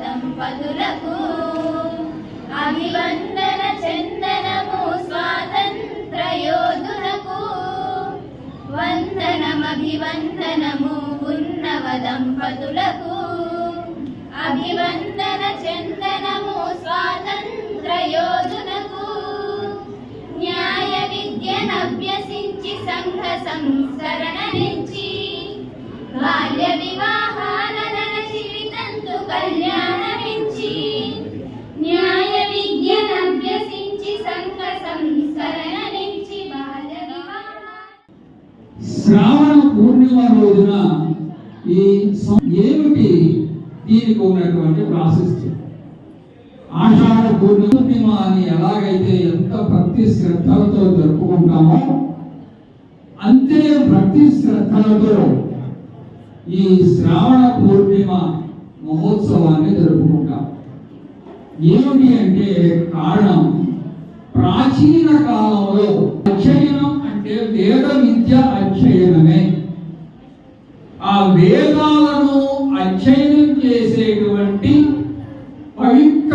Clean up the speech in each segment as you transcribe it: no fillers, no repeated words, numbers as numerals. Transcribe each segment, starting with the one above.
దంపతులకు అభివందన చందనము స్వాతంత్ర యోధులకు వందనమభివందనము ఉన్నవ దంపతులకు అభివందన చందనము స్వాతంత్ర యోధులకు న్యాయ విద్యనభ్యసించి సంఘ సంస్కరణ నుంచి బాల్య వివాహాలను జీవితంతో కళ్యాణమించి న్యాయ విద్యనభ్యసించి సంఘ సంస్కరణ నుంచి బాల్య వివాహ శ్రావణ పూర్ణిమ రోజున ఏమిటి దీనికి ఉన్నటువంటి ప్రాశస్త్యం? ఆషాఢ పూర్ణిమ అని ఎలాగైతే ఎంత భక్తి శ్రద్ధలతో జరుపుకుంటామో అంతే భక్తి శ్రద్ధలతో ఈ శ్రావణ పూర్ణిమ మహోత్సవాన్ని జరుపుకుంటాం. ఏమిటి అంటే కారణం, ప్రాచీన కాలంలో అధ్యయనం అంటే వేద విద్య అధ్యయనమే. ఆ వేదాలను అధ్యయనం చేసేటువంటి పవిత్ర,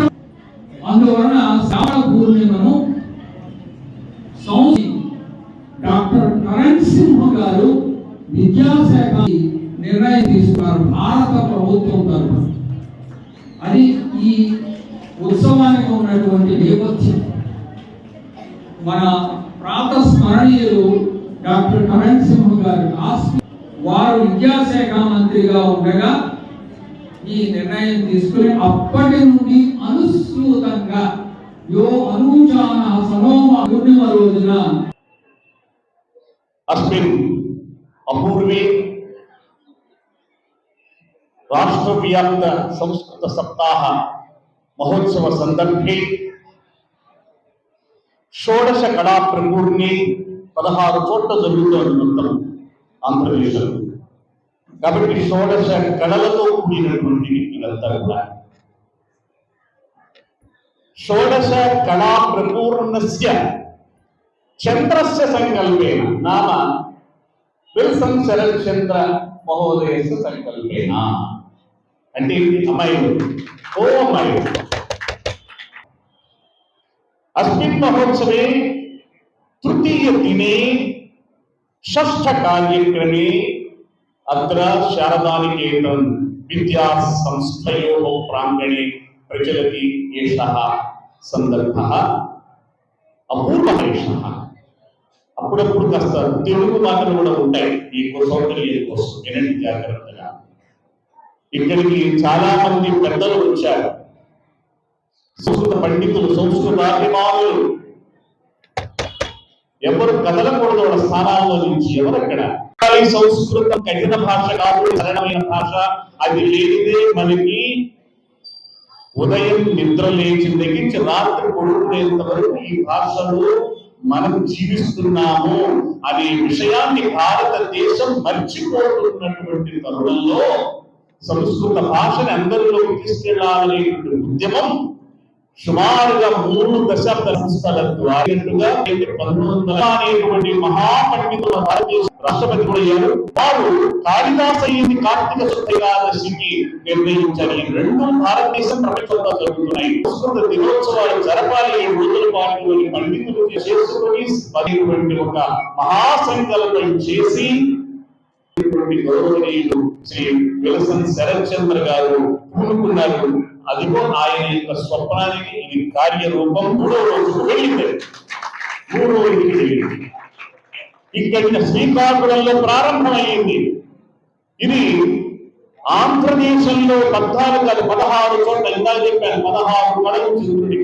అందువలన శ్రావణ పూర్ణిమను డాక్టర్ కరణ్ సింహ్ గారు విద్యాశాఖ నిర్ణయం తీసుకున్నారు భారత ప్రభుత్వం తరఫున. అది ఈ ఉత్సవానికి ఉన్నటువంటి నేపథ్యం. మన ప్రాతస్మరణీయులు డాక్టర్ కరణ్ సింహ్ గారు వారు విద్యాశాఖ మంత్రిగా ఉండగా ఈ నిర్ణయం తీసుకుని అప్పటి నుండి అనుసృతంగా యో అనూచాన సనోమ పూర్ణిమ రోజున अस्मिन् अपूर्वे राष्ट्रव्याप्त संस्कृत सप्ताह महोत्सव संदर्भे షోడశ కళా ప్రపూర్ణి 16 చోట్ల జరుగుతోంది మొత్తం ఆంధ్రప్రదేశ్లో. కాబట్టి షోడశ కళలతో కూడినటువంటి ఇదంతా కూడా షోడశ కళా ప్రపూర్ణస్య చంద్రస్య సంకల్పేన నామ విల్సన్ శరత్ చంద్ర మహోదయస్య సంకల్పేన. అంటే అమ్మాయిలు ఓ అమ్మాయిలు अस्मिन् महोत्सवे तृतीय दिने षष्ठ कार्यक्रमे अत्र शारदानिकेतन विद्या संस्थयोः प्रांगणे प्रचलति एषः सन्दर्भः अपूर्वः एषः. అప్పుడప్పుడు కాస్త తెలుగు మాటలు కూడా ఉంటాయి ఈ సౌకర్యం కోసం వినండి జాగ్రత్తగా. ఇక్కడికి చాలా మంది పెద్దలు వచ్చారు, సంస్కృత పండితులు, సంస్కృత అభిమానులు. ఎవరు కదలకూడదు వాళ్ళ స్థానాల్లో నుంచి. ఎవరక్కడ సంస్కృతం కఠిన భాష కాదు, సరళమైన భాష. అది లేనిదే మనకి ఉదయం నిద్ర లేచిన దగ్గర నుంచి రాత్రి పడుకునేంత వరకు ఈ భాషలో మనం జీవిస్తున్నాము అనే విషయాన్ని భారతదేశం మర్చిపోతున్నటువంటి తరుణంలో సంస్కృత భాషని అందరిలోకి తీసుకెళ్లాలనేటువంటి ఉద్యమం సుమారుగా 3 దశాబ్ద సంస్థల ద్వారా 1900 మహాపండితుల భారతదేశ రాష్ట్రపతి కూడా అయ్యారు. వారు కాళిదాస అయ్యింది కార్తీక శుద్ధ ఏకాదశికి నిర్ణయించారు. ఈ 2 భారతదేశం ప్రపంచంలో జరుగుతున్నాయి. సంస్కృత దినోత్సవాలు జరపాలి 7 రోజుల పాటు అని పండితులు చేసుకుని ఒక మహాసంకల్పం చేసి గౌరవనీయులు శ్రీ విల్సన్ శరత్ చంద్ర గారు పూనుకున్నారు. అదిగో ఆయన యొక్క స్వప్నానికి ఇది కార్యరూపం. 3వ రోజుకు వెళ్ళింది. 3వ రోజుకి వెళ్ళింది. ఇక్కడ శ్రీకాకుళంలో ప్రారంభమైంది. ఇది ఆంధ్రదేశంలో 16 చోట్ల ఇందాక చెప్పాను 16 కళలు చెందుతుంది.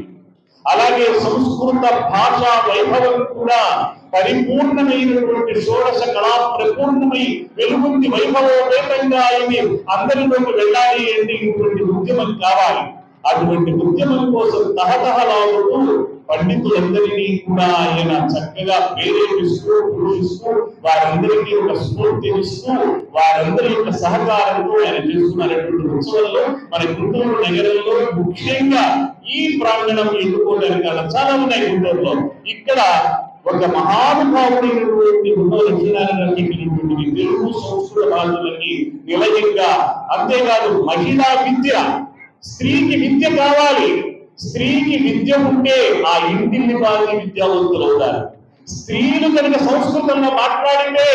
అలాగే సంస్కృత భాషా వైభవం కూడా పరిపూర్ణమైనటువంటి షోడశ కళా ప్రపూర్ణమై వెలుగుంది వైభవోపేతంగా అయింది. అందరిలోకి వెళ్ళాలి అనేటువంటి ఉద్యమం కావాలి. అటువంటి ఉద్యమం కోసం తహతహలాడుతూ పండితులందరినీ కూడా ఆయన చక్కగా ప్రేరేపిస్తూ పోషిస్తూ వారందరికీ ఒక స్ఫూర్తినిస్తూ వారందరి యొక్క సహకారంతో ఆయన చేస్తున్నటువంటి ఉత్సవంలో మన గుంటూరు నగరంలో ముఖ్యంగా ఈ ప్రాంగణం ఎన్నుకోవడానికి చాలా ఉన్నాయి. గుంటూరులో ఇక్కడ ఒక మహానుభావుడైనటువంటి ఉన్నో లక్ష్మీనారాయణ గారు చెప్పినటువంటి తెలుగు సంస్కృత భాషలకి నిలయంగా, అంతేకాదు మహిళా విద్య, స్త్రీకి విద్య కావాలి. స్త్రీకి విద్య ఉంటే ఆ ఇంటిని వారి విద్యావంతులు అవుతారు. స్త్రీలు కనుక సంస్కృతంలో మాట్లాడితే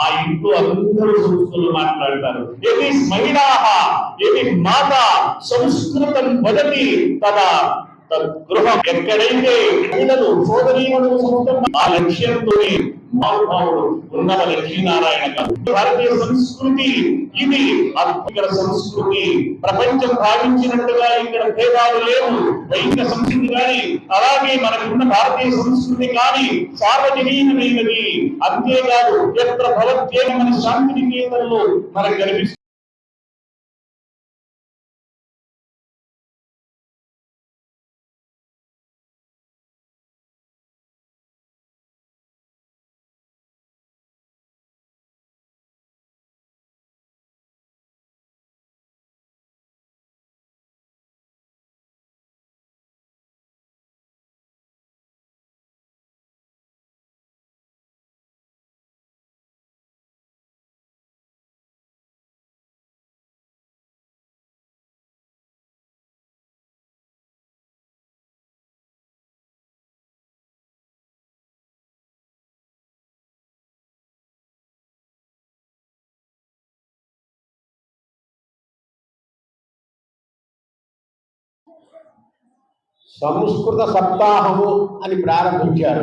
ఆ ఇంట్లో అందరూ సంస్కృతంలో మాట్లాడతారు. ఏది మహిళా ఏది మాత సంస్కృతం వదతి తదా గృహం. ఎక్కడైతే మహిళలు సోదరీమణులు సంస్కృతం ఆ లక్ష్యంతోనే మహానుభావుడు ఉన్నత లక్ష్మీనారాయణ గారు. భారతీయ సంస్కృతి ఇది అద్భుత సంస్కృతి. ప్రపంచం భావించినట్టుగా ఇక్కడ భేదాలు లేవు. వైదిక సంస్కృతి కానీ, అలాగే మనకున్న భారతీయ సంస్కృతి కానీ సార్వజనీయమైనది. అంతేకాదు ఎత్ర భవత్యేన శాంతి నికేతనలో మనకు కనిపిస్తుంది. సంస్కృత సప్తాహము అని ప్రారంభించారు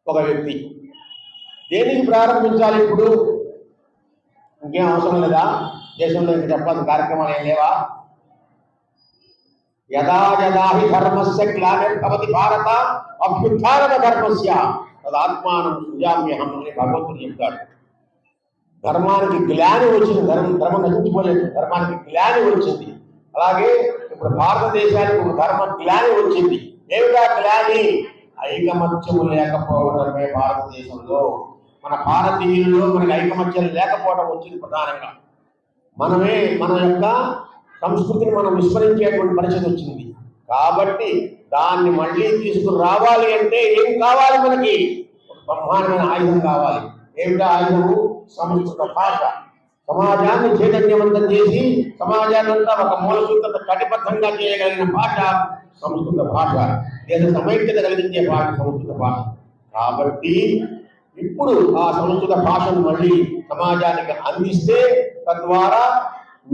ఒక వ్యక్తి. దేనికి ప్రారంభించాలి? ఇప్పుడు ఇంకేం అవసరం లేదా? దేశంలో ఇంకా చెప్పాల్సిన కార్యక్రమాలు ఏం లేవా? యదా యదా హి ధర్మస్య గ్లానిర్భవతి భారత అభ్యుత్థాన ధర్మస్య తదాత్మానం సృజామ్యహం అని భగవంతుడు చెప్తాడు. ధర్మానికి గ్లాని వచ్చింది. ధర్మం నశించిపోలేదు, ధర్మానికి గ్లాని వచ్చింది. అలాగే ఇప్పుడు భారతదేశానికి ఒక ధర్మ గ్లాని వచ్చింది. ఏమిటా గ్లాని? ఐకమత్యము లేకపోవడమే భారతదేశంలో. మన భారతీయుల్లో మనకి ఐకమత్యం లేకపోవడం వచ్చింది ప్రధానంగా. మనమే మన యొక్క సంస్కృతిని మనం విస్మరించేటువంటి పరిస్థితి వచ్చింది. కాబట్టి దాన్ని మళ్ళీ తీసుకుని రావాలి అంటే ఏం కావాలి? మనకి ఒక బ్రహ్మాండమైన ఆయుధం కావాలి. ఏమిటా ఆయుధము? సంస్కృత భాష. సమాజాన్ని చైతన్యవంతం చేసి సమాజాన్నంతా ఒక మూలసూత్రత కటిబద్ధంగా చేయగలిగిన భాష సంస్కృత భాష. దేశ సమైక్యత కలిగించే భాష సంస్కృత భాష. కాబట్టి ఇప్పుడు ఆ సంస్కృత భాషను మళ్ళీ సమాజానికి అందిస్తే తద్వారా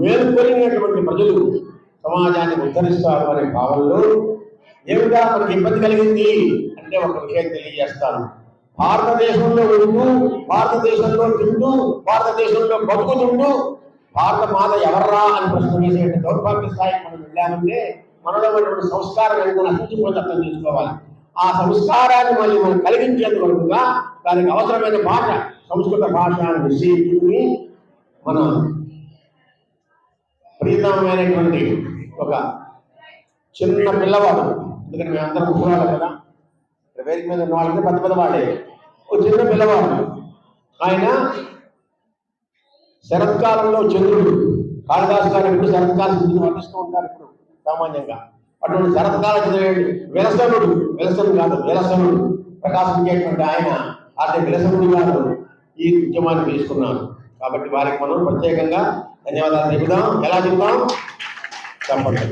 మేలుకొలిగినటువంటి ప్రజలు సమాజాన్ని ఉద్ధరిస్తారు అనే భావనలో ఏమిటా మనకి ఇబ్బంది కలిగింది అంటే ఒక విషయం తెలియజేస్తాను. భారతదేశంలో ఉంటూ, భారతదేశంలో తింటూ, భారతదేశంలో బతుకుతుంటూ భారత మాత ఎవర్రా అని ప్రశ్న వేసే దౌర్భాగ్య స్థాయికి మనం వెళ్ళామంటే మనలో ఉన్నటువంటి సంస్కారం ఏదైనా నశించిపోతే అర్థం చేసుకోవాలి. ఆ సంస్కారాన్ని మళ్ళీ మనం కలిగించేందుకుగా దానికి అవసరమైన భాష సంస్కృత భాష అని నిశ్చయించుకుని మన ప్రీతమైనటువంటి ఒక చిన్న పిల్లవాడు, ఎందుకంటే మేమందరం ముఖ్యవాళ్ళం కదా, వేదిక మీద ఉన్న వాళ్ళకి పెద్ద పెద్ద వాళ్ళే, ఒక చిన్న పిల్లవాడు. ఆయన శరత్కాలంలో చంద్రుడు, కాళిదాసు గారు ఎప్పుడు శరత్కాల చంద్రుడు వర్ణిస్తూ ఉంటారు ఇప్పుడు సామాన్యంగా. అటువంటి శరత్కాల చంద్రుడు విలసనుడు కాదు, విలసనుడు ప్రకాశించేటువంటి ఆయన అదే విలసనుడు గారు ఈ ఉద్యమాన్ని తీసుకున్నారు. కాబట్టి వారికి మనం ప్రత్యేకంగా ధన్యవాదాలు చెబుదాం. ఎలా చెబుతాం? చెప్పండి.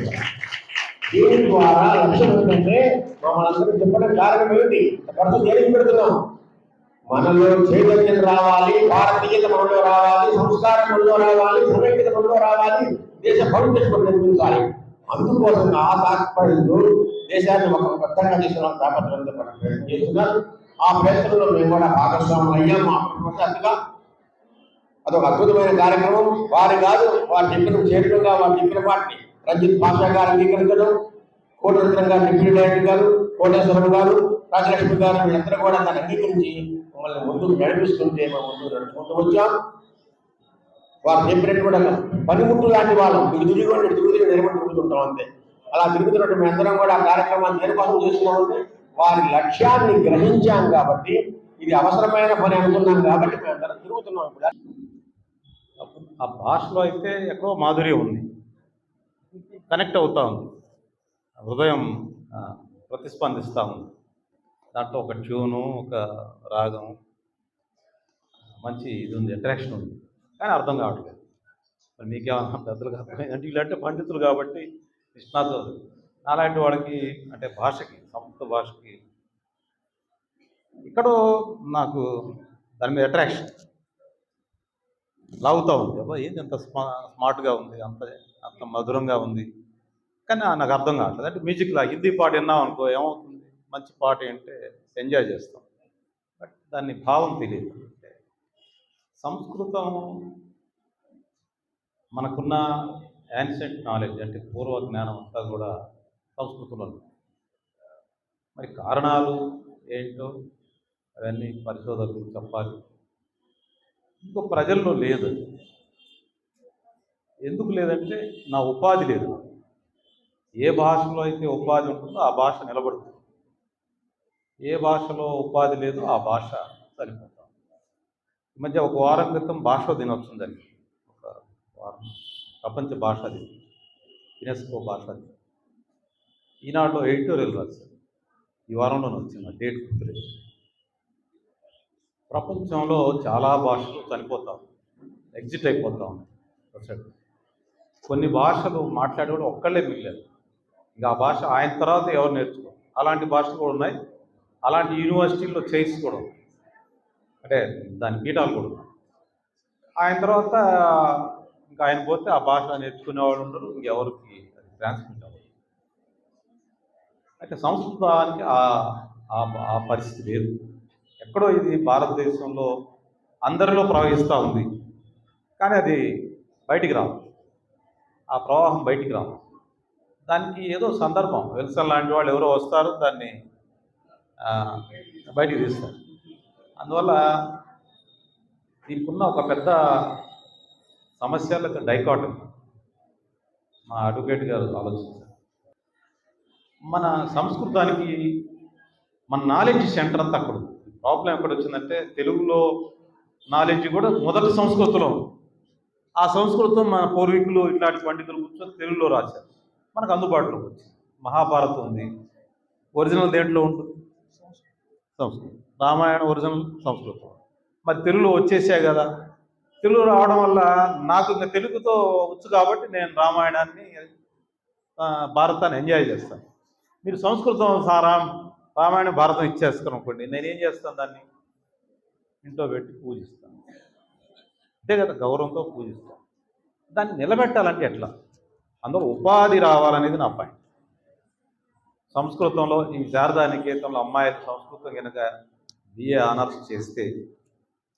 దీని ద్వారా లక్ష్యం ఏంటంటే మమ్మల్ని అందరూ చెప్పడం కారణం ఏమిటి? ఖర్చు దేనికి పెడుతున్నాం? మనలో చైతన్యం రావాలి, భారతీయత మనలో రావాలి, సంస్కారం మనలో రావాలి, సమైక్యత మనలో రావాలి, దేశ భవిష్యత్తు నిర్మించాలి. అందుకోసం ఆ తాత్పర్యంతో దేశాన్ని ఒక బద్ధంగా చేసిన తాపత్రంతో ప్రయత్నం చేస్తున్నారు. ఆ ప్రయత్నంలో మేము కూడా భాగస్వాములు అయ్యాం. మా ప్రశాంతిగా అదొక అద్భుతమైన కార్యక్రమం. వారి కాదు, వారు చెప్పిన చేతులుగా వారు చెప్పిన వాటిని రంజిత్ భాషా గారు అంగీకరించడం, కోటరత్నం గారు, డిప్యూటీ డైరెక్టర్ గారు, కోటేశ్వరం గారు, రాజలక్ష్మి గారు, వీళ్ళందరూ కూడా దాన్ని అంగీకరించి మమ్మల్ని ముందుకు నడిపిస్తుంటే మేము ముందుకు నడుచుకుంటూ వచ్చాం. వారు చెప్పినటువంటి పనిముట్లు లాంటి వాళ్ళం, తిరుగుతున్న నిలబడి తిరుగుతుంటాం అంతే. అలా తిరుగుతున్నట్టు మేము అందరం కూడా ఆ కార్యక్రమాన్ని దేనికోసం చేస్తున్నామంటే వారి లక్ష్యాన్ని గ్రహించాం కాబట్టి, ఇది అవసరమైన పని అనుకున్నాం కాబట్టి మేము అందరం తిరుగుతున్నాం. ఇప్పుడు ఆ భాషలో అయితే ఎక్కడో మాధుర్యం ఉంది, కనెక్ట్ అవుతా ఉంది, హృదయం ప్రతిస్పందిస్తూ ఉంది. దాంట్లో ఒక ట్యూను, ఒక రాగం, మంచి ఇది ఉంది, అట్రాక్షన్ ఉంది, కానీ అర్థం కావట్లేదు. మరి మీకేమన్నా పెద్దలు కాబట్టి అంటే వీళ్ళంటే పండితులు కాబట్టి నిష్ణాతులు, అలాంటి వాళ్ళకి అంటే భాషకి, సంస్కృత భాషకి ఇక్కడ నాకు దాని మీద అట్రాక్షన్ లాగుతూ ఉంది. అబ్బా ఏంది అంత స్మార్ట్గా ఉంది, అంత మధురంగా ఉంది, కానీ నాకు అర్థం కావట్లేదు. అంటే మ్యూజిక్లా హిందీ పాట విన్నాం అనుకో ఏమవుతుంది, మంచి పాట ఏంటంటే ఎంజాయ్ చేస్తాం, బట్ దాన్ని భావం తెలియదు. అంటే సంస్కృతం మనకున్న యాన్షియంట్ నాలెడ్జ్ అంటే పూర్వ జ్ఞానం అంతా కూడా సంస్కృతంలో ఉంది. మరి కారణాలు ఏంటో అవన్నీ పరిశోధకులు చెప్పాలి. ఇంకో ప్రజల్లో లేదు. ఎందుకు లేదంటే నా ఉపాధి లేదు. ఏ భాషలో అయితే ఉపాధి ఉంటుందో ఆ భాష నిలబడుతుంది, ఏ భాషలో ఉపాధి లేదో ఆ భాష చనిపోతాం. ఈ మధ్య ఒక వారం క్రితం భాషా దినోత్సవం జరిగింది. ఒక వారం ప్రపంచ భాషా దినం, యునెస్కో భాషా దినం. ఈనాడులో ఎడిటోరియల్ రాశారు, ఈ వారంలోనే వచ్చింది, డేట్ గుర్తులేదు. ప్రపంచంలో చాలా భాషలు చనిపోతాం, ఎగ్జిట్ అయిపోతా ఉన్నాయి. కొన్ని భాషలు మాట్లాడేవాడు ఒక్కళ్ళే మిగిలేదు. ఇంకా ఆ భాష ఆయన తర్వాత ఎవరు నేర్చుకో, అలాంటి భాషలు కూడా ఉన్నాయి. అలాంటి యూనివర్సిటీల్లో చైర్స్ కూడా ఉన్నాయి, అంటే దాని పీఠాలు కూడా ఉన్నాయి. ఆయన తర్వాత ఇంకా ఆయన పోతే ఆ భాష నేర్చుకునేవాళ్ళు ఉండరు, ఇంకెవరికి అది ట్రాన్స్మిట్ అవ్వదు. అయితే సంస్కృతానికి ఆ పరిస్థితి లేదు. ఎక్కడో ఇది భారతదేశంలో అందరిలో ప్రవహిస్తూ ఉంది, కానీ అది బయటికి రావు, ఆ ప్రవాహం బయటికి రావు. దానికి ఏదో సందర్భం, విల్సన్ లాంటి వాళ్ళు ఎవరో వస్తారు, దాన్ని బయటికి తీస్తారు. అందువల్ల దీనికి ఉన్న ఒక పెద్ద సమస్యలకు డైకాటమీ మా అడ్వకేట్ గారు ఆలోచించారు. మన సంస్కృతానికి మన నాలెడ్జ్ సెంటర్ అంతా అక్కడ. ప్రాబ్లం ఎక్కడ వచ్చిందంటే తెలుగులో నాలెడ్జ్ కూడా మొదటి సంస్కృతంలో, ఆ సంస్కృతం మన పూర్వీకులు ఇట్లాంటి పండితులు కూర్చొని తెలుగులో రాశారు, మనకు అందుబాటులోకి వచ్చింది. మహాభారతం ఉంది, ఒరిజినల్ దేంట్లో ఉంటుంది, సంస్కృతం. రామాయణం ఒరిజినల్ సంస్కృతం. మరి తెలుగులో వచ్చేసాయి కదా, తెలుగు రావడం వల్ల నాకు ఇంకా తెలుగుతో వచ్చు కాబట్టి నేను రామాయణాన్ని, భారతాన్ని ఎంజాయ్ చేస్తాను. మీరు సంస్కృతం రామాయణ భారతం ఇచ్చేస్తాను అనుకోండి, నేనేం చేస్తాను, దాన్ని ఇంట్లో పెట్టి పూజిస్తాను, అంతే కదా, గౌరవంతో పూజిస్తాను. దాన్ని నిలబెట్టాలంటే ఎట్లా, అందులో ఉపాధి రావాలనేది నా పాయింట్. సంస్కృతంలో ఈ శారదా నికేతనంలో అమ్మాయిలు సంస్కృతం కనుక బిఏ ఆనర్స్ చేస్తే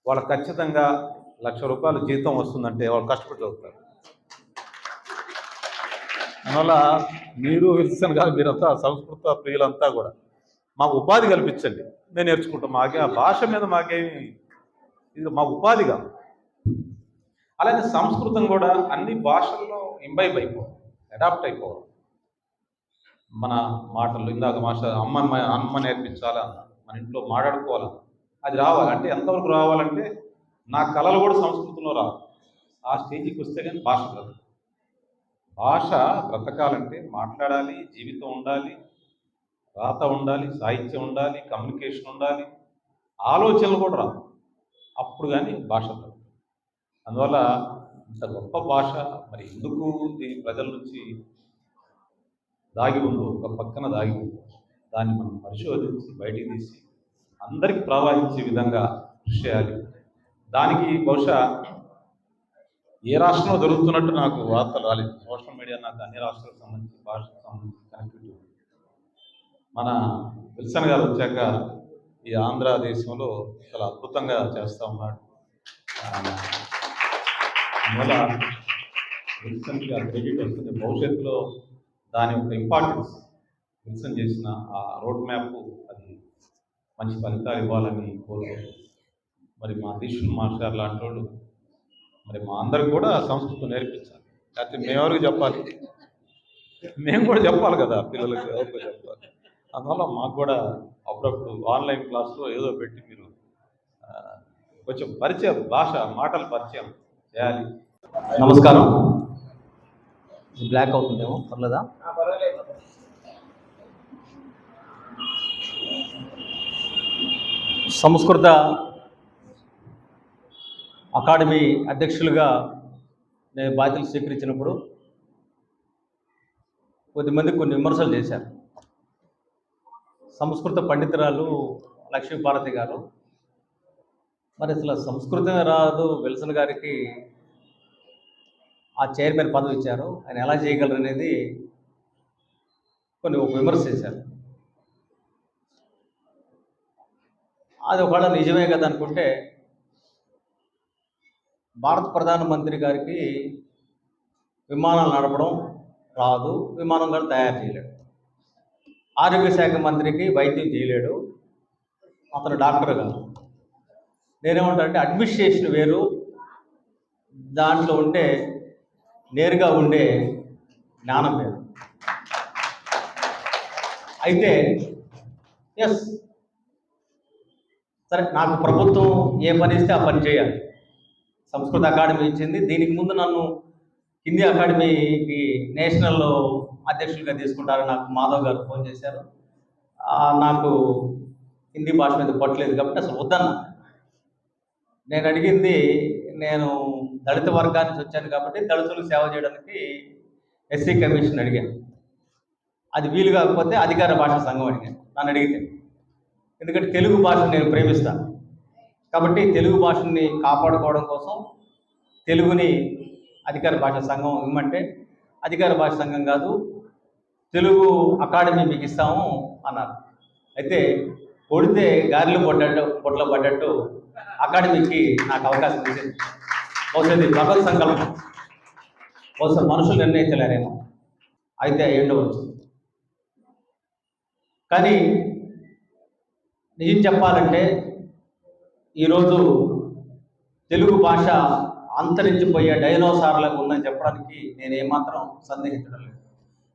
వాళ్ళకి ఖచ్చితంగా ₹1,00,000 జీతం వస్తుందంటే వాళ్ళు కష్టపడి చదువుతారు. అందువల్ల మీరు విల్సన్ గారు, మీరంతా సంస్కృత ప్రియులంతా కూడా మాకు ఉపాధి కల్పించండి, మేము నేర్చుకుంటాం. మాకే ఆ భాష మీద మాకేమి ఇది మాకు ఉపాధిగా. అలాగే సంస్కృతం కూడా అన్ని భాషల్లో ఇంబైబ్ అయిపోవాలి, అడాప్ట్ అయిపోవాలి. మన మాటలు ఇందాక అమ్మ నేర్పించాలన్న, మన ఇంట్లో మాట్లాడుకోవాలన్న, అది రావాలంటే ఎంతవరకు రావాలంటే నా కళలు కూడా సంస్కృతంలో రావాలి. ఆ స్టేజ్కి వస్తే కానీ భాష బ్రతకదు. భాష బ్రతకాలంటే మాట్లాడాలి, జీవితం ఉండాలి, రాత ఉండాలి, సాహిత్యం ఉండాలి, కమ్యూనికేషన్ ఉండాలి, ఆలోచనలు కూడా రావు, అప్పుడు కానీ భాష బ్రతకదు. అందువల్ల ఇంత గొప్ప భాష మరి ఎందుకు దీని ప్రజల నుంచి దాగి ఉందో, ఒక పక్కన దాగి ఉందో, దాన్ని మనం పరిశోధించి బయటికి తీసి అందరికీ ప్రవహించే విధంగా కృషి చేయాలి. దానికి బహుశా ఏ రాష్ట్రంలో దొరుకుతున్నట్టు నాకు వార్తలు రాలేదు. సోషల్ మీడియా నాకు అన్ని రాష్ట్రాలకు సంబంధించి, భాషకు సంబంధించి కనెక్టివిటీ ఉంది. మన విల్సన్ గారు వచ్చాక ఈ ఆంధ్రదేశంలో చాలా అద్భుతంగా చేస్తూ ఉన్నాడు. అందువల్ల విల్సన్కి ఆ క్రెడిట్ వస్తుంది. భవిష్యత్తులో దాని యొక్క ఇంపార్టెన్స్, విల్సన్ చేసిన ఆ రోడ్ మ్యాప్ అది మంచి ఫలితాలు ఇవ్వాలని కోరుకుంటున్నాను. మరి మా దీక్షులు మాస్టర్ లాంటి వాళ్ళు మరి మా అందరికి కూడా సంస్కృతం నేర్పించాలి. లేకపోతే మేమెవరికి చెప్పాలి, మేము కూడా చెప్పాలి కదా, పిల్లలకి ఎవరికో చెప్పాలి. అందువల్ల మాకు కూడా అప్పుడప్పుడు ఆన్లైన్ క్లాస్లో ఏదో పెట్టి మీరు కొంచెం పరిచయం, భాష మాటలు పరిచయం చేయాలి. నమస్కారం. బ్లాక్ అవుతుందేమో, పర్లేదా? సంస్కృత అకాడమీ అధ్యక్షులుగా నేను బాధ్యతలు స్వీకరించినప్పుడు కొద్దిమంది కొన్ని విమర్శలు చేశారు. సంస్కృత పండితురాలు లక్ష్మీపార్వతి గారు, మరి అసలు సంస్కృతమే రాదు విల్సన్ గారికి ఆ చైర్మన్ పదవి ఇచ్చారు, ఆయన ఎలా చేయగలరు అనేది కొన్ని విమర్శ చేశారు. అది ఒకవేళ నిజమే కదా అనుకుంటే, భారత ప్రధానమంత్రి గారికి విమానాలు నడపడం రాదు, విమానం కూడా తయారు చేయలేడు. ఆరోగ్య శాఖ మంత్రికి వైద్యం చేయలేడు, అతను డాక్టర్ కాదు. నేనేమంటా అంటే అడ్మినిస్ట్రేషన్ వేరు, దాంట్లో ఉండే నేరుగా ఉండే జ్ఞానం వేరు. అయితే ఎస్ సరే, నాకు ప్రభుత్వం ఏ పని ఇస్తే ఆ పని చేయాలి. సంస్కృత అకాడమీ ఇచ్చింది, దీనికి ముందు నన్ను హిందీ అకాడమీకి నేషనల్ అధ్యక్షులుగా తీసుకుంటారు. నాకు మాధవ్ గారు ఫోన్ చేశారు, నాకు హిందీ భాష మీద పట్టలేదు కాబట్టి అసలు వద్దన్నా. నేను అడిగింది, నేను దళిత వర్గానికి నుంచి వచ్చాను కాబట్టి దళితులకు సేవ చేయడానికి ఎస్సీ కమిషన్ అడిగాను. అది వీలు కాకపోతే అధికార భాషా సంఘం అడిగాను నన్ను అడిగితే. ఎందుకంటే తెలుగు భాషను నేను ప్రేమిస్తాను కాబట్టి తెలుగు భాషని కాపాడుకోవడం కోసం తెలుగుని అధికార భాషా సంఘం ఇవ్వమంటే, అధికార భాషా సంఘం కాదు తెలుగు అకాడమీ మీకు ఇస్తాము అన్నారు. అయితే కొడితే గాలిలో పొట్లో పడ్డట్టు అకాడమీకి నాకు అవకాశం ఇచ్చింది. బహుశా ఇది భగవత్ సంకల్పం, బహుశా మనుషులు నిర్ణయించలేరేమో, అయితే ఎండవచ్చు. కానీ నిజం చెప్పాలంటే ఈరోజు తెలుగు భాష అంతరించిపోయే డైనోసార్లకు ఉందని చెప్పడానికి నేను ఏమాత్రం సందేహించడం లేదు.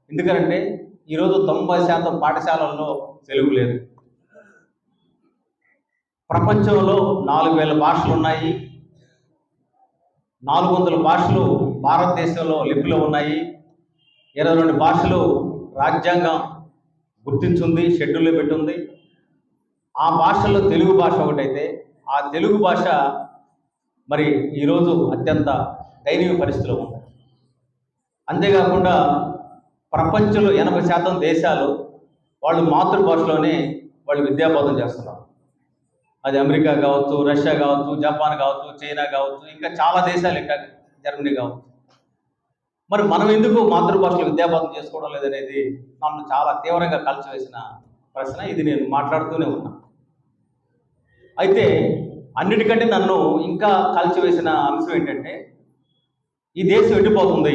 ఎందుకంటే ఈరోజు 90% పాఠశాలల్లో తెలుగు లేదు. ప్రపంచంలో 4000 భాషలు ఉన్నాయి, 400 భాషలు భారతదేశంలో లిపిలో ఉన్నాయి, 22 భాషలు రాజ్యాంగం గుర్తించుంది, షెడ్యూల్లో పెట్టుంది. ఆ భాషల్లో తెలుగు భాష ఒకటైతే ఆ తెలుగు భాష మరి ఈరోజు అత్యంత దయనీయ పరిస్థితిలో ఉంది. అంతేకాకుండా ప్రపంచంలో 80% దేశాలు వాళ్ళు మాతృభాషలోనే వాళ్ళు విద్యాబోధన చేస్తున్నారు. అది అమెరికా కావచ్చు, రష్యా కావచ్చు, జపాన్ కావచ్చు, చైనా కావచ్చు, ఇంకా చాలా దేశాలు, ఇంకా జర్మనీ కావచ్చు. మరి మనం ఎందుకు మాతృభాషలో విద్యాబోధన చేసుకోవడం లేదనేది నన్ను చాలా తీవ్రంగా కలిసివేసిన ప్రశ్న. ఇది నేను మాట్లాడుతూనే ఉన్నా. అయితే అన్నిటికంటే నన్ను ఇంకా కలిసివేసిన అంశం ఏంటంటే, ఈ దేశం ఎడిపోతుంది,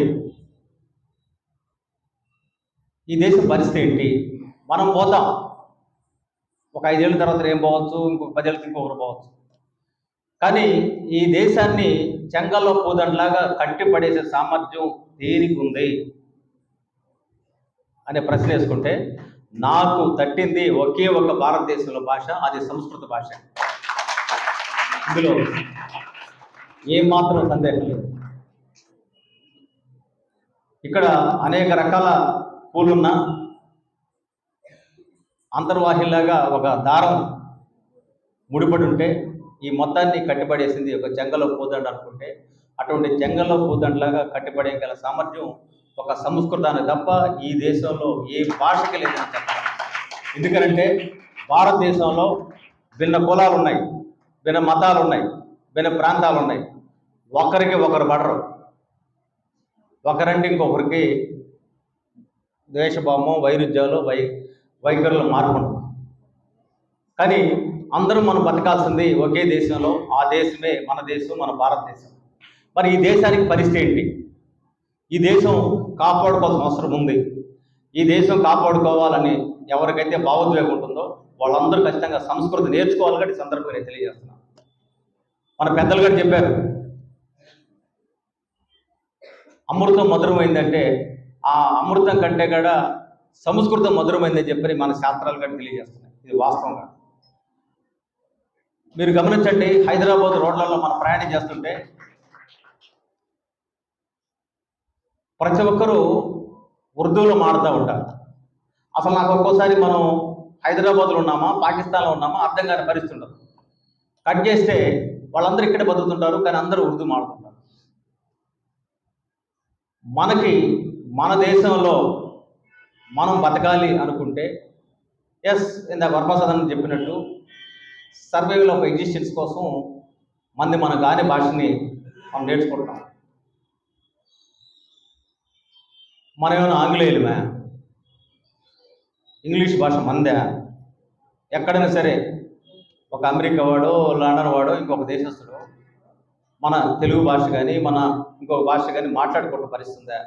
ఈ దేశం పరిస్థితి ఏంటి, మనం పోతాం, ఒక 5 ఏళ్ళ తర్వాత ఏం పోవచ్చు, ఇంకొక 10 ఏళ్ళకి ఇంకొకరు పోవచ్చు, కానీ ఈ దేశాన్ని చెంగల్లో పూదండలాగా కట్టిపడేసే సామర్థ్యం దేనికి ఉంది అనే ప్రశ్న వేసుకుంటే, నాకు తట్టింది ఒకే ఒక భారతదేశంలో భాష, అది సంస్కృత భాష. ఇందులో ఏమాత్రం సందేహం లేదు. ఇక్కడ అనేక రకాల పూలున్నా అంతర్వాహిలాగా ఒక దారం ముడిపడి ఉంటే ఈ మొత్తాన్ని కట్టిపడేసింది ఒక చెంగలో పూదండ అనుకుంటే, అటువంటి చెంగలో పూదండలాగా కట్టిపడేయగల సామర్థ్యం ఒక సంస్కృతాన్ని తప్ప ఈ దేశంలో ఏ భాషకి లేదని చెప్పాలి. ఎందుకంటే భారతదేశంలో భిన్న కులాలు ఉన్నాయి, భిన్న మతాలు ఉన్నాయి, భిన్న ప్రాంతాలు ఉన్నాయి. ఒకరికి ఒకరు పడరు, ఒకరంటే ఇంకొకరికి ద్వేషభావం, వైరుధ్యాలు, వైఖరులు మార్పు. కానీ అందరూ మనం బతకాల్సింది ఒకే దేశంలో, ఆ దేశమే మన దేశం, మన భారతదేశం. మరి ఈ దేశానికి పరిస్థితి ఏంటి? ఈ దేశం కాపాడుకోవాల్సిన అవసరం ఉంది. ఈ దేశం కాపాడుకోవాలని ఎవరికైతే భావోద్వేగం ఉంటుందో వాళ్ళందరూ ఖచ్చితంగా సంస్కృతి నేర్చుకోవాలని సందర్భంగా నేను తెలియజేస్తున్నాను. మన పెద్దలు గారు చెప్పారు, అమృతం మధురమైందంటే ఆ అమృతం కంటే కూడా సంస్కృతం మధురమైందని చెప్పి మన శాస్త్రాలు కూడా తెలియజేస్తున్నాయి. ఇది వాస్తవంగా మీరు గమనించండి. హైదరాబాద్ రోడ్లలో మనం ప్రయాణం చేస్తుంటే ప్రతి ఒక్కరూ ఉర్దూలో మాడుతూ ఉంటారు. అసలు నాకు ఒక్కోసారి మనం హైదరాబాద్లో ఉన్నామా, పాకిస్తాన్లో ఉన్నామా అర్థం కాని పరిస్థితి ఉండదు. కట్ చేస్తే వాళ్ళందరూ ఇక్కడే బతుకుతుంటారు, కానీ అందరూ ఉర్దూ మాట్లాడుతుంటారు. మనకి మన దేశంలో మనం బతకాలి అనుకుంటే ఎస్, ఇందాక వర్మసాదన్ చెప్పినట్టు సర్వైవల్ ఆఫ్ ఎగ్జిస్టెన్స్ కోసం మన గాని భాషని మనం నేర్చుకుంటాం. మనం ఏమైనా ఆంగ్లేయులమే? ఇంగ్లీష్ భాష మందే. ఎక్కడైనా సరే ఒక అమెరికా వాడో, లండన్ వాడో, ఇంకొక దేశస్తుడు మన తెలుగు భాష కానీ మన ఇంకొక భాష కానీ మాట్లాడుకోవడం పరిస్థితుందా?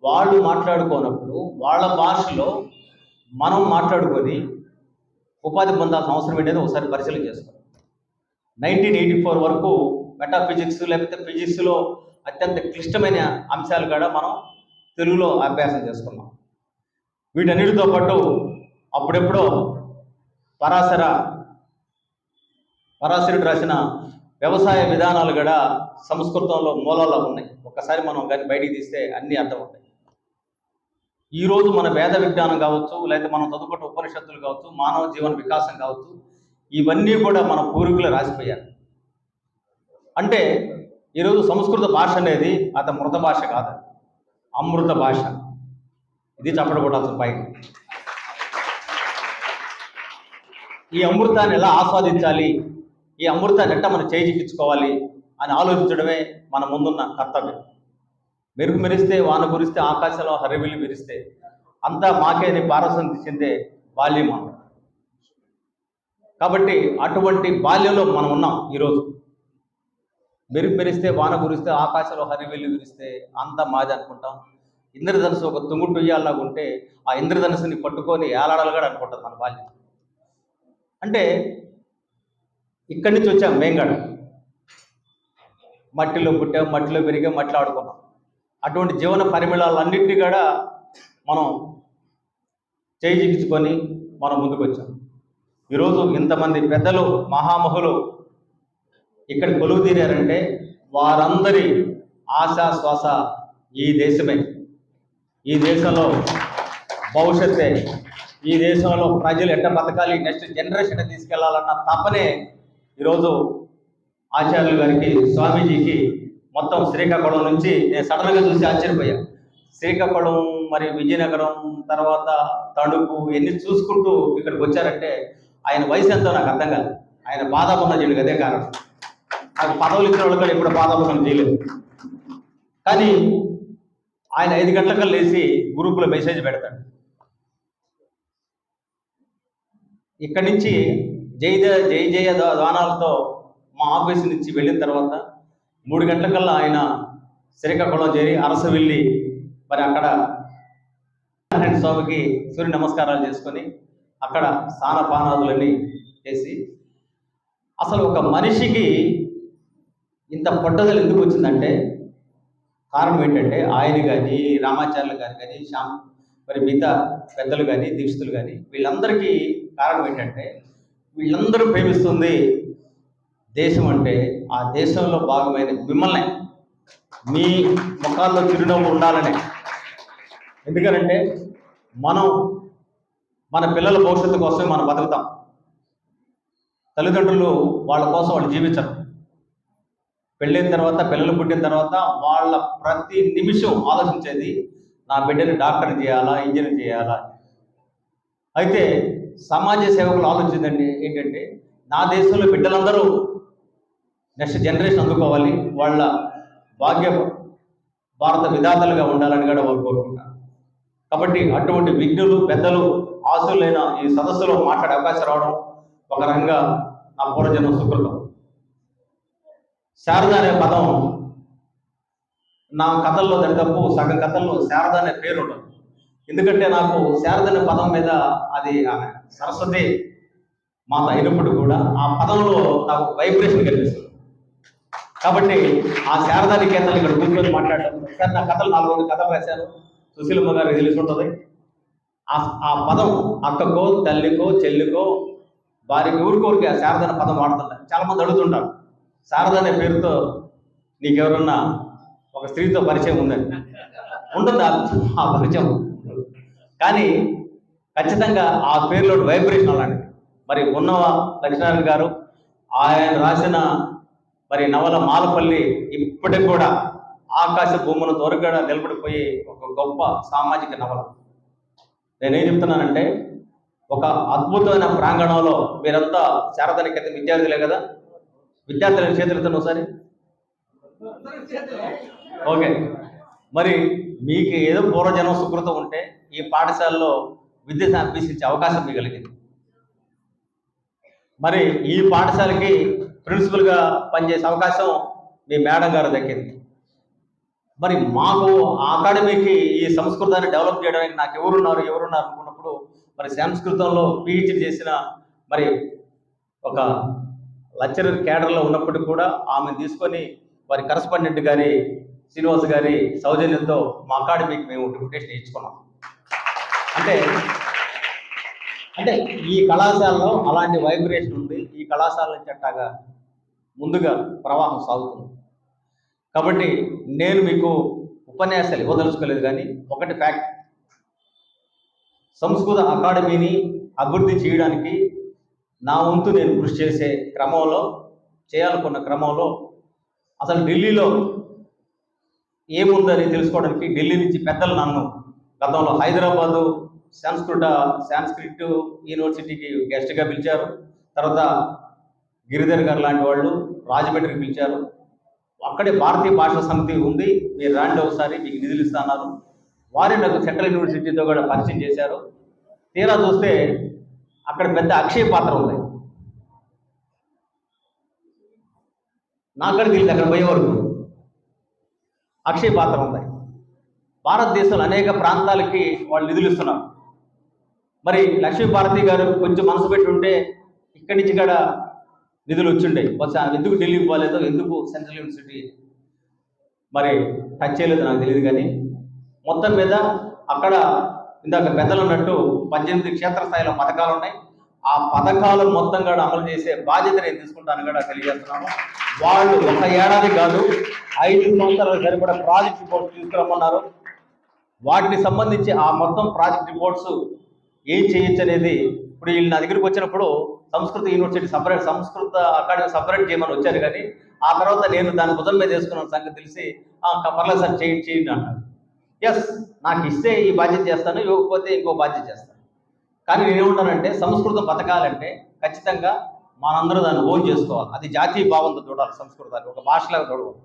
వాళ్ళు మాట్లాడుకోనప్పుడు వాళ్ళ భాషలో మనం మాట్లాడుకొని ఉపాధి పొందాల్సిన అవసరం ఏంటంటే ఒకసారి పరిశీలన చేసుకోవాలి. 1984 వరకు మెటాఫిజిక్స్ లేకపోతే ఫిజిక్స్లో అత్యంత క్లిష్టమైన అంశాలు కూడా మనం తెలుగులో అభ్యాసం చేసుకున్నాం. వీటన్నిటితో పాటు అప్పుడెప్పుడో పరాశరుడు రాసిన వ్యవసాయ విధానాలు కూడా సంస్కృతంలో మూలాల్లో ఉన్నాయి. ఒక్కసారి మనం కానీ బయటికి తీస్తే అన్నీ అర్థమవుతాయి. ఈరోజు మన వేద విజ్ఞానం కావచ్చు, లేకపోతే మనం చదువుకున్న ఉపనిషత్తులు కావచ్చు, మానవ జీవన వికాసం కావచ్చు, ఇవన్నీ కూడా మన పూర్వీకులు రాసిపోయారు. అంటే ఈరోజు సంస్కృత భాష అనేది అత మృత భాష కాదు, అమృత భాష. ఇది చెప్పడకూడాల్సిన పైకి. ఈ అమృతాన్ని ఎలా ఆస్వాదించాలి, ఈ అమృతాన్ని ఎట్లా మనం చేజిక్కించుకోవాలి అని ఆలోచించడమే మన ముందున్న కర్తవ్యం. మెరుగు మెరిస్తే, వాన కురిస్తే, ఆకాశంలో హరివిల్లి విరిస్తే అంతా మాకేని పారసం చెందే బాల్యం అన్న. కాబట్టి అటువంటి బాల్యంలో మనం ఉన్నాం. ఈరోజు మెరుగు మెరిస్తే, వాన కురిస్తే, ఆకాశంలో హరివిల్లి విరిస్తే అంతా మాది అనుకుంటాం. ఇంద్రధనుసు ఒక తుంగుడు ఉయ్యాల్లాగా ఉంటే ఆ ఇంద్రధనుసుని పట్టుకొని ఏలాడాలుగా అనుకుంటుంది మన బాల్యం. అంటే ఇక్కడి నుంచి వచ్చాం మేము కూడా. మట్టిలో పుట్టాం, మట్టిలో పెరిగాం, మట్టిలో ఆడుకున్నాం. అటువంటి జీవన పరిమిళాలన్నింటినీ కూడా మనం చేజిక్కించుకొని మనం ముందుకు వచ్చాం. ఈరోజు ఇంతమంది పెద్దలు, మహామహులు ఇక్కడ కొలువు తీరారంటే వారందరి ఆశా శ్వాస ఈ దేశమే. ఈ దేశంలో భవిష్యత్తే, ఈ దేశంలో ప్రజలు ఎట్ట బతకాలి, నెక్స్ట్ జనరేషన్ తీసుకెళ్లాలన్న తపనే ఈరోజు ఆచార్యులు గారికి, స్వామీజీకి మొత్తం శ్రీకాకుళం నుంచి నేను సడన్గా చూసి ఆశ్చర్యపోయాను. శ్రీకాకుళం, మరి విజయనగరం, తర్వాత తణుకు ఎన్ని చూసుకుంటూ ఇక్కడికి వచ్చారంటే ఆయన వయసు ఎంతో నాకు అర్థం కాదు. ఆయన పాదాపనం చేయలేదు, అదే కారణం. నాకు పదవులు ఇచ్చిన వాళ్ళు కూడా ఇప్పుడు పాదాపనం చేయలేదు. కానీ ఆయన 5 గంటలకు లేచి గ్రూపులో మెసేజ్ పెడతాడు. ఇక్కడి నుంచి జై జయ దానాలతో మా ఆఫీస్ నుంచి వెళ్ళిన తర్వాత 3 గంటలకల్లా ఆయన శ్రీకాకుళం చేరి అరసవిల్లి మరి అక్కడ స్వామికి సూర్య నమస్కారాలు చేసుకొని అక్కడ స్నానపానాదులన్నీ చేసి, అసలు ఒక మనిషికి ఇంత పట్టుదల ఎందుకు వచ్చిందంటే కారణం ఏంటంటే ఆయన కానీ, రామాచార్యులు గారు కానీ, మరి మిగతా పెద్దలు కానీ, దీక్షితులు కానీ, వీళ్ళందరికీ కారణం ఏంటంటే వీళ్ళందరూ ప్రేమిస్తుంది దేశం అంటే ఆ దేశంలో భాగమైన మిమ్మల్ని, మీ ముఖాల్లో చిరునవ్వు ఉండాలనే. ఎందుకనంటే మనం మన పిల్లల భవిష్యత్తు కోసమే మనం బతుకుతాం. తల్లిదండ్రులు వాళ్ళ కోసం వాళ్ళు జీవించరు. పెళ్ళైన తర్వాత, పిల్లలు పుట్టిన తర్వాత వాళ్ళ ప్రతి నిమిషం ఆలోచించేది నా బిడ్డని డాక్టర్ చేయాలా, ఇంజనీర్ చేయాలా. అయితే సమాజ సేవకులు ఆలోచించండి ఏంటంటే నా దేశంలో బిడ్డలందరూ నెక్స్ట్ జనరేషన్ అందుకోవాలి, వాళ్ళ భాగ్య భారత విధాతలుగా ఉండాలని కూడా వాళ్ళు కోరుకుంటారు. కాబట్టి అటువంటి విజ్ఞులు, పెద్దలు, ఆశులైన ఈ సదస్సులో మాట్లాడే అవకాశం రావడం ఒక రకంగా నా పూర్వజన్మ సుకృతం. శారద అనే పదం నా కథల్లో దాదాపు సగం కథల్లో శారద అనే పేరు ఉంటుంది. ఎందుకంటే నాకు శారద అనే పదం మీద అది సరస్వతి మాత అయినప్పుడు కూడా ఆ పదంలో నాకు వైబ్రేషన్ కనిపిస్తుంది. కాబట్టి ఆ శారదా నికేతలు ఇక్కడ కూర్చొని మాట్లాడటం. సార్ నా కథలు 4 కథలు రాశాను, సుశీలమ్మ గారికి తెలిసి ఉంటుంది. ఆ పదం అక్కకో, తల్లికో, చెల్లికో, వారికి ఊరికోరికి ఆ శారద అనే పదం వాడుతుంటారు. చాలా మంది అడుగుతుంటారు, శారద అనే పేరుతో నీకెవరన్నా ఒక స్త్రీతో పరిచయం ఉందని. ఉంటుంది ఆ పరిచయం, కానీ ఖచ్చితంగా ఆ పేరులో వైబ్రేషన్ అలాంటిది. మరి ఉన్నవ లక్ష్మీనారాయణ గారు ఆయన రాసిన మరి నవల మాలపల్లి ఇప్పటికి కూడా ఆకాశ భూముల దొరకడ నిలబడిపోయి ఒక గొప్ప సామాజిక నవల. నేనేం చెప్తున్నానంటే, ఒక అద్భుతమైన ప్రాంగణంలో మీరంతా శారదానికేత విద్యార్థులే కదా, విద్యార్థుల చేతులతో ఒకసారి ఓకే. మరి మీకు ఏదో పూర్వజన్మ సుకృతం ఉంటే ఈ పాఠశాలలో విద్య అభ్యసించే అవకాశం మీకు కలిగింది. మరి ఈ పాఠశాలకి ప్రిన్సిపల్గా పనిచేసే అవకాశం మీ మేడం గారు దక్కింది. మరి మాకు ఆ అకాడమీకి ఈ సంస్కృతాన్ని డెవలప్ చేయడానికి నాకు ఎవరున్నారు అనుకున్నప్పుడు మరి సంస్కృతంలో పిహెచ్డి చేసిన మరి ఒక లెక్చరర్ క్యాడర్లో ఉన్నప్పటికీ కూడా ఆమెను తీసుకొని వారి కరస్పాండెంట్ గారి శ్రీనివాస్ గారి సౌజన్యంతో మా అకాడమీకి మేము డిప్యుటేషన్ ఇచ్చుకున్నాం. అంటే ఈ కళాశాలలో అలాంటి వైబ్రేషన్ ఉంది. ఈ కళాశాల నుంచి అట్టాగా ముందుగా ప్రవాహం సాగుతుంది. కాబట్టి నేను మీకు ఉపన్యాసాలు ఇవ్వదలుచుకోలేదు, కానీ ఒకటి ఫ్యాక్ట్, సంస్కృత అకాడమీని అభివృద్ధి చేయడానికి నా వంతు నేను కృషి చేసే క్రమంలో, చేయాలనుకున్న క్రమంలో అసలు ఢిల్లీలో ఏముందని తెలుసుకోవడానికి ఢిల్లీ నుంచి పెద్దలు నన్ను గతంలో హైదరాబాదు సాంస్క్రిట్ యూనివర్సిటీకి గెస్ట్గా పిలిచారు. తర్వాత గిరిధర్ గారు లాంటి వాళ్ళు రాజమండ్రికి పిలిచారు. అక్కడే భారతీయ భాషా సమితి ఉంది, మీరు రాండి ఒకసారి మీకు నిధులు ఇస్తున్నారు. వారి నాకు సెంట్రల్ యూనివర్సిటీతో కూడా పరిచయం చేశారు. తీరా చూస్తే అక్కడ పెద్ద అక్షయ పాత్ర ఉంది. నాకడ తెలియదు, అక్కడ పోయేవరకు అక్షయ పాత్ర ఉంది. భారతదేశంలో అనేక ప్రాంతాలకి వాళ్ళు నిధులు ఇస్తున్నారు. మరి లక్ష్మీభారతి గారు కొంచెం మనసు పెట్టి ఉంటే ఇక్కడి నుంచి కూడా నిధులు వచ్చిండే. బహుశా ఎందుకు ఢిల్లీకి పోలేదో, ఎందుకు సెంట్రల్ యూనివర్సిటీ మరి టచ్ చేయలేదో నాకు తెలియదు. కానీ మొత్తం మీద అక్కడ ఇందాక పెద్దలు ఉన్నట్టు 18 క్షేత్రస్థాయిలో పథకాలు ఉన్నాయి. ఆ పథకాలు మొత్తం కూడా అమలు చేసే బాధ్యత నేను తీసుకుంటాను కూడా తెలియజేస్తున్నాను. వాళ్ళు ఒక ఏడాది కాదు 5 సంవత్సరాలు సరిపడా ప్రాజెక్ట్ రిపోర్ట్స్ తీసుకురమ్మన్నారు. వాటిని సంబంధించి ఆ మొత్తం ప్రాజెక్ట్ రిపోర్ట్స్ ఏం చేయొచ్చు అనేది ఇప్పుడు వీళ్ళు నా దగ్గరికి వచ్చినప్పుడు సంస్కృత యూనివర్సిటీ సపరేట్, సంస్కృత అకాడమీ సపరేట్ చేయమని వచ్చారు. కానీ ఆ తర్వాత నేను దాని భుజం మీద వేసుకున్న సంగతి తెలిసి పర్లేదు సార్ చేయండి అన్నారు. ఎస్, నాకు ఇస్తే ఈ బాధ్యత చేస్తాను, ఇవ్వకపోతే ఇంకో బాధ్యత చేస్తాను. కానీ నేనేమంటానంటే, సంస్కృతం బతకాలంటే ఖచ్చితంగా మనందరూ దాన్ని ఓన్ చేసుకోవాలి. అది జాతీయ భావంతో చూడాలి. సంస్కృతాన్ని ఒక భాషలాగా చూడవాలి,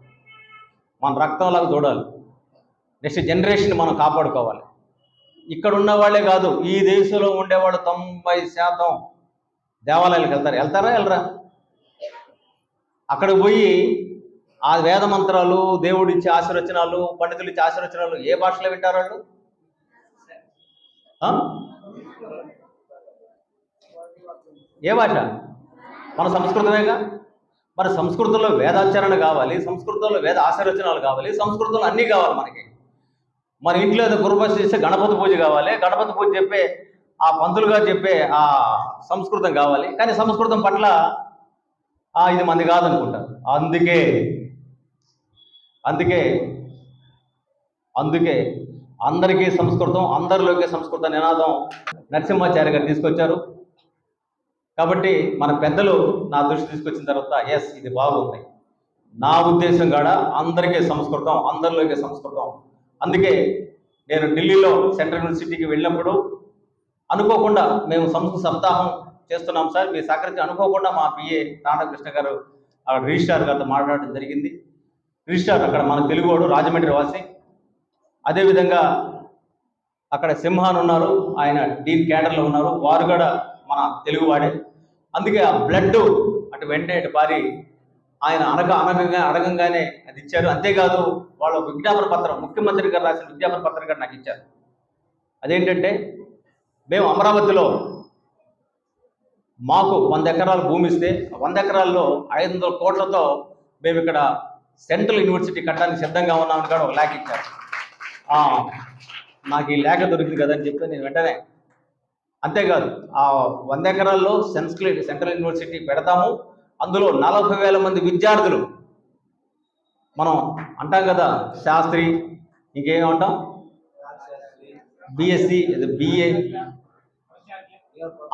మన రక్తంలాగా చూడాలి. నెక్స్ట్ జనరేషన్ మనం కాపాడుకోవాలి. ఇక్కడ ఉన్న వాళ్ళే కాదు, ఈ దేశంలో ఉండేవాళ్ళు 90% దేవాలయాలకు వెళ్తారా వెళ్ళరా? అక్కడ పోయి ఆ వేద మంత్రాలు, దేవుడిచ్చే ఆశీర్వచనాలు, పండితులు ఇచ్చే ఆశీర్వచనాలు ఏ భాషలో వింటారు వాళ్ళు? ఏ భాష? మన సంస్కృతమేగా. మరి సంస్కృతంలో వేదాచరణ కావాలి, సంస్కృతంలో వేద ఆశీర్వచనాలు కావాలి, సంస్కృతంలో అన్నీ కావాలి మనకి. మన ఇంట్లో ఏదో గురుపూజ చేస్తే గణపతి పూజ కావాలి, గణపతి పూజ చెప్పే ఆ పంతులు గారు చెప్పే ఆ సంస్కృతం కావాలి. కానీ సంస్కృతం పట్ల ఇది మంది కాదనుకుంటారు. అందుకే అందరికీ సంస్కృతం, అందరిలోకి సంస్కృత నినాదం నరసింహాచార్య గారు తీసుకొచ్చారు. కాబట్టి మన పెద్దలు నా దృష్టి తీసుకొచ్చిన తర్వాత ఎస్, ఇది బాగుంది. నా ఉద్దేశం కాడ అందరికీ సంస్కృతం, అందరిలోకి సంస్కృతం. అందుకే నేను ఢిల్లీలో సెంట్రల్ యూనివర్సిటీకి వెళ్ళినప్పుడు అనుకోకుండా మేము సంస్కృత సప్తాహం చేస్తున్నాం సార్, మీ సహకరించి అనుకోకుండా మా పిఏ తాండకృష్ణ గారు అక్కడ రిజిస్ట్రార్ గారితో మాట్లాడడం జరిగింది. రిజిస్ట్రార్ అక్కడ మన తెలుగువాడు, రాజమండ్రి వాసి. అదేవిధంగా అక్కడ సింహాన్ ఉన్నారు, ఆయన డీన్ క్యాడర్లో ఉన్నారు, వారు కూడా మన తెలుగువాడే. అందుకే ఆ బ్లడ్ అటు వెంటనే అటు పారి ఆయన అడగంగానే అది ఇచ్చారు. అంతేకాదు వాళ్ళ విజ్ఞాపన పత్రం, ముఖ్యమంత్రి గారు రాసిన విజ్ఞాపన పత్రం కూడా నాకు ఇచ్చారు. అదేంటంటే, మేము అమరావతిలో మాకు 100 ఎకరాల భూమి ఇస్తే 100 ఎకరాల్లో 500 కోట్లతో మేము ఇక్కడ సెంట్రల్ యూనివర్సిటీ కట్టడానికి సిద్ధంగా ఉన్నామని కూడా ఒక లేఖ ఇచ్చారు. నాకు ఈ లేఖ దొరికింది కదని చెప్తే నేను వెంటనే, అంతేకాదు ఆ 100 ఎకరాల్లో సెంట్రల్ యూనివర్సిటీ పెడతాము, అందులో 40,000 మంది విద్యార్థులు, మనం అంటాం కదా శాస్త్రి, ఇంకేమంటాం బిఎస్సి, బిఏ,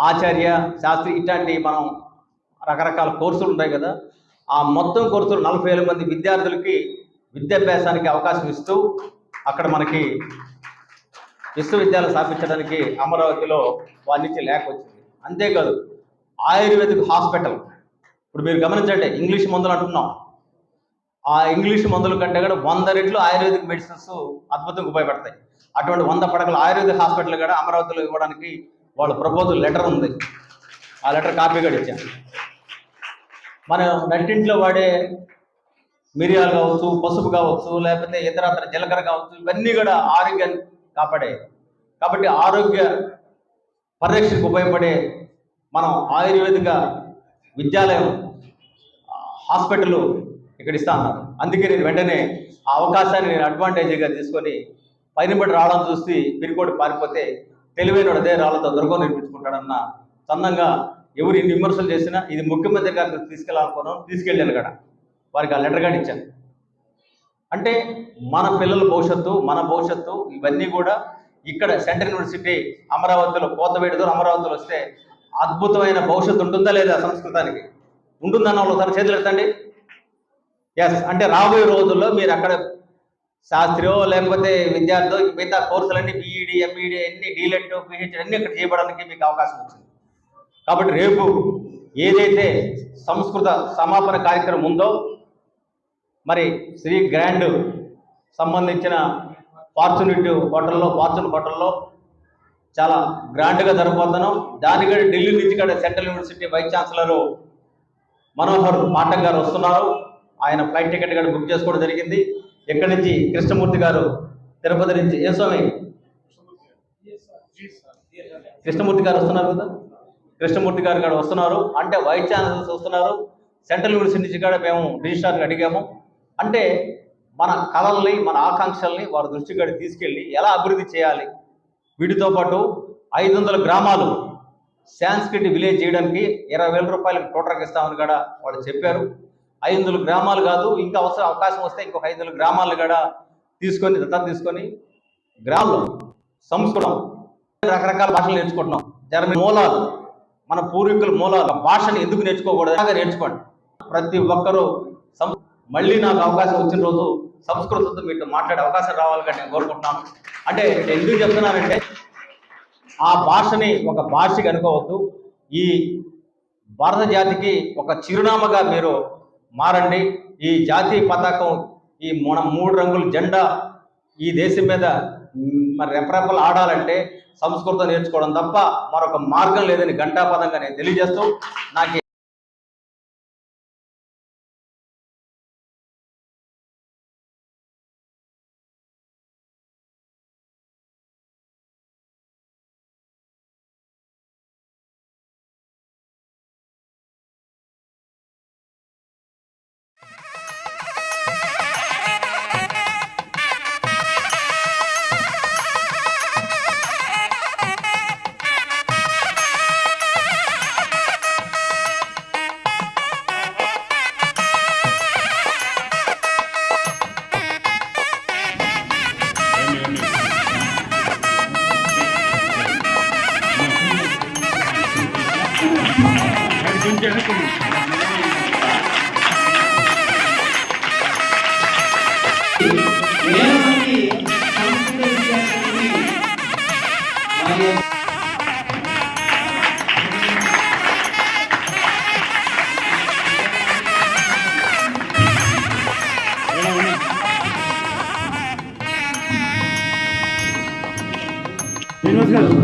ఆచార్య, శాస్త్రి, ఇట్లాంటి మనం రకరకాల కోర్సులు ఉంటాయి కదా, ఆ మొత్తం కోర్సులు 40,000 మంది విద్యార్థులకి విద్యాభ్యాసానికి అవకాశం ఇస్తూ అక్కడ మనకి విశ్వవిద్యాలయం స్థాపించడానికి అమరావతిలో వారి నుంచి లేఖ వచ్చింది. అంతేకాదు ఆయుర్వేదిక్ హాస్పిటల్, ఇప్పుడు మీరు గమనించండి, ఇంగ్లీష్ మందులు అంటున్నాం, ఆ ఇంగ్లీష్ మందుల కంటే కూడా 100 రెట్లు ఆయుర్వేదిక్ మెడిసిన్స్ అద్భుతంగా ఉపయోగపడతాయి. అటువంటి 100 పడకల ఆయుర్వేదిక్ హాస్పిటల్ కూడా అమరావతిలో ఇవ్వడానికి వాళ్ళ ప్రపోజల్ లెటర్ ఉంది. ఆ లెటర్ కాపీ కూడా ఇచ్చాను. మనం నట్టింట్లో వాడే మిరియాలు కావచ్చు, పసుపు కావచ్చు, లేకపోతే ఇతరత్ర జీలకర్ర కావచ్చు, ఇవన్నీ కూడా ఆరోగ్యాన్ని కాపాడే. కాబట్టి ఆరోగ్య పరిరక్షణకు ఉపయోగపడే మనం ఆయుర్వేదిక విద్యాలయం హాస్పిటల్ ఇక్కడ ఇస్తా అన్నారు. అందుకే నేను వెంటనే ఆ అవకాశాన్ని నేను అడ్వాంటేజ్గా తీసుకొని పైన బట్టి రావడం చూసి పిరికోటి పారిపోతే తెలివైన అదే రాళ్ళతో దుర్గం నిర్మించుకుంటాడన్న చందంగా ఎవరు ఇన్ని విమర్శలు చేసినా ఇది ముఖ్యమంత్రి గారికి తీసుకెళ్ళాలనుకున్నాను, తీసుకెళ్ళాను కదా, వారికి ఆ లెటర్ కార్డు ఇచ్చాను. అంటే మన పిల్లల భవిష్యత్తు, మన భవిష్యత్తు ఇవన్నీ కూడా ఇక్కడ సెంట్రల్ యూనివర్సిటీ అమరావతిలో, కోతవేడుతో అమరావతిలో వస్తే అద్భుతమైన భవిష్యత్తు ఉంటుందా లేదా? సంస్కృతానికి ఉంటుందన్న వాళ్ళు తన చేతులు ఎత్తండి. ఎస్ అంటే రాబోయే రోజుల్లో మీరు అక్కడ శాస్త్రియో లేకపోతే విద్యార్థి మిగతా కోర్సులన్నీ బీఈడి, ఎంఈడి అన్ని డీలెట్, పిహెచ్డి అన్ని అక్కడ చేయబడడానికి మీకు అవకాశం వచ్చింది. కాబట్టి రేపు ఏదైతే సంస్కృత సమాపన కార్యక్రమం ఉందో, మరి శ్రీ గ్రాండ్ సంబంధించిన ఫార్చునేట్ హోటల్లో చాలా గ్రాండ్గా జరగబోతున్నాం. దానికి ఢిల్లీ నుంచి కూడా central university vice chancellor Manohar Pathak గారు వస్తున్నారు. ఆయన ఫ్లైట్ టికెట్ కూడా బుక్ చేసుకోవడం జరిగింది. ఇక్కడి నుంచి కృష్ణమూర్తి గారు తిరుపతి నుంచి, ఏ స్వామి కృష్ణమూర్తి గారు వస్తున్నారు కదా, కృష్ణమూర్తి గారు కూడా వస్తున్నారు. అంటే వైస్ ఛాన్సలర్స్ వస్తున్నారు. సెంట్రల్ యూనివర్సిటీ నుంచి కూడా మేము రిజిస్ట్రార్కి అడిగాము. అంటే మన కళల్ని, మన ఆకాంక్షల్ని వారి దృష్టి కూడా తీసుకెళ్ళి ఎలా అభివృద్ధి చేయాలి, వీటితో పాటు 500 గ్రామాలు సాంస్క్రిట్ విలేజ్ చేయడానికి 20,000 రూపాయలకు టోటల్కి ఇస్తామని కూడా వాళ్ళు చెప్పారు. 500 గ్రామాలు కాదు, ఇంకా అవకాశం వస్తే ఇంకొక 500 గ్రామాలు కూడా తీసుకొని దత్తత తీసుకొని గ్రామంలో సంస్కృతం రకరకాల భాషలు నేర్చుకుంటున్నాం. జర్మనీ మూలాలు, మన పూర్వీకుల మూలాలు, భాషను ఎందుకు నేర్చుకోకూడదు అలాగే నేర్చుకోండి. ప్రతి ఒక్కరూ మళ్ళీ నాకు అవకాశం వచ్చిన రోజు సంస్కృతంతో మీతో మాట్లాడే అవకాశం రావాలని నేను కోరుకుంటున్నాను. అంటే ఎందుకు చెప్తున్నానంటే ఆ భాషని ఒక భాషకి అనుకోవద్దు, ఈ భారత జాతికి ఒక చిరునామాగా మీరు మారండి. ఈ జాతీయ పతాకం, ఈ మన 3 రంగుల జెండా ఈ దేశం మీద మరి రెపరెపలు ఆడాలంటే సంస్కృతం నేర్చుకోవడం తప్ప మరొక మార్గం లేదని ఘంటాపదంగా నేను తెలియజేస్తూ నాకు శ్రీనివాస్ గారు